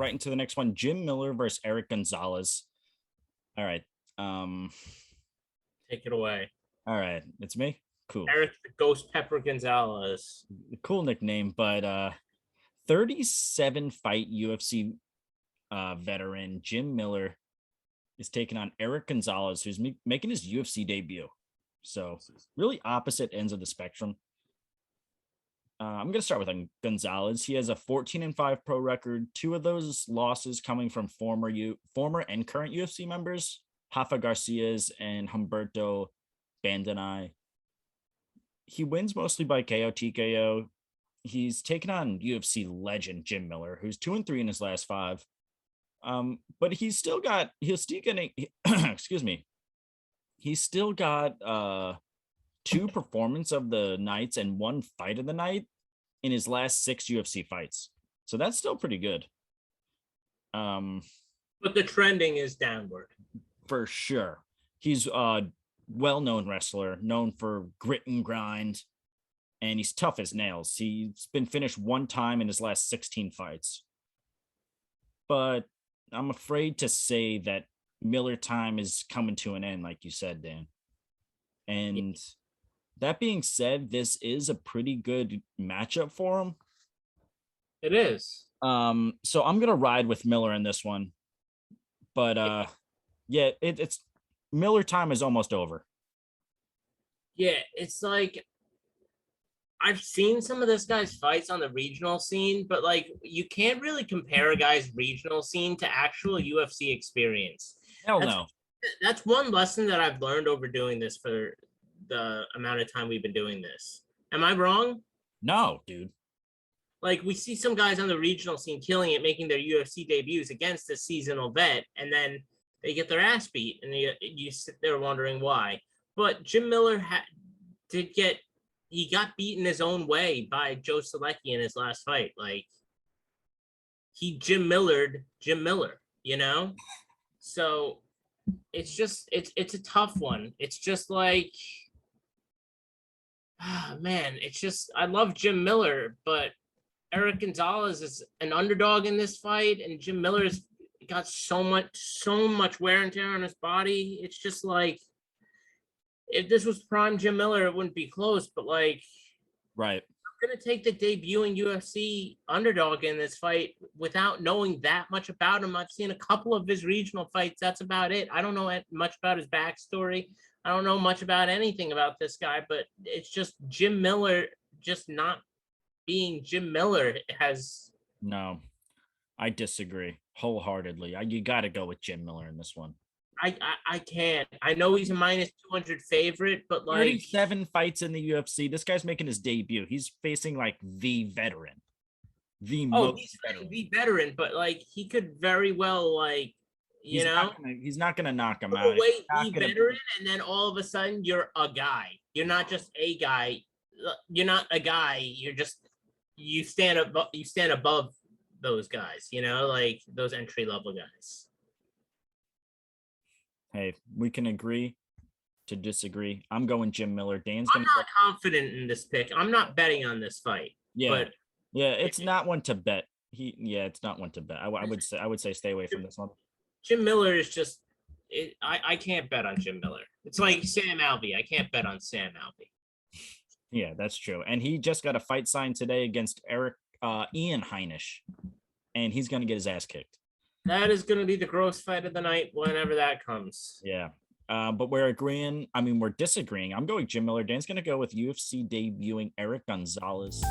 right into the next one. Jim Miller versus Erick Gonzalez. All right. Take it away. All right. It's me. Cool. Erick the Ghost Pepper Gonzalez. Cool nickname, but 37 fight UFC veteran Jim Miller is taking on Erick Gonzalez, who's making his UFC debut. So really opposite ends of the spectrum. I'm going to start with Gonzalez. He has a 14-5 pro record. 2 of those losses coming from former and current UFC members, Rafa Garcias and Humberto Bandenay. He wins mostly by KO, TKO. He's taken on UFC legend Jim Miller, who's 2-3 in his last 5. But he's still getting excuse me. He's still got 2 performance of the nights and 1 fight of the night in his last 6 UFC fights. So that's still pretty good. But the trending is downward. For sure. He's a well-known wrestler, known for grit and grind, and he's tough as nails. He's been finished 1 time in his last 16 fights. But I'm afraid to say that Miller time is coming to an end, like you said, Dan. And that being said, this is a pretty good matchup for him. It is. So I'm gonna ride with Miller in this one. But it's Miller time is almost over. Yeah, it's like I've seen some of this guy's fights on the regional scene, but like you can't really compare a guy's regional scene to actual UFC experience. Hell no. That's one lesson that I've learned over doing this for the amount of time we've been doing this. Am I wrong? No, dude. Like we see some guys on the regional scene killing it, making their UFC debuts against a seasonal vet, and then they get their ass beat, and you sit there wondering why. But Jim Miller he got beaten his own way by Joe Selecki in his last fight. Like he Jim Miller, you know? So it's just it's a tough one. It's just like man, it's just I love Jim Miller, but Erick Gonzalez is an underdog in this fight, and Jim Miller's got so much wear and tear on his body. It's just like if this was prime Jim Miller, it wouldn't be close, but like right. I'm gonna take the debuting UFC underdog in this fight without knowing that much about him. I've seen a couple of his regional fights. That's about it. I don't know much about his backstory. I don't know much about anything about this guy, but it's just Jim Miller just not being Jim Miller has. No, I disagree wholeheartedly. You got to go with Jim Miller in this one. I can't. I know he's a minus 200 favorite, but like 37 fights in the UFC. This guy's making his debut. He's facing like the veteran. The veteran, but like he could very well like he's not gonna knock him out. The veteran, and then all of a sudden you're a guy. You're not just a guy. You're not a guy. You're just you stand above those guys. You know, like those entry level guys. Hey, we can agree to disagree. I'm going Jim Miller. I'm not confident in this pick. I'm not betting on this fight. Yeah, it's not one to bet. It's not one to bet. I would say stay away from this one. Jim Miller is just. I can't bet on Jim Miller. It's like Sam Alvey. I can't bet on Sam Alvey. Yeah, that's true. And he just got a fight signed today against Ian Heinisch, and he's going to get his ass kicked. That is going to be the gross fight of the night whenever that comes. Yeah. But we're disagreeing. I'm going Jim Miller. Dan's going to go with UFC debuting Erick Gonzalez.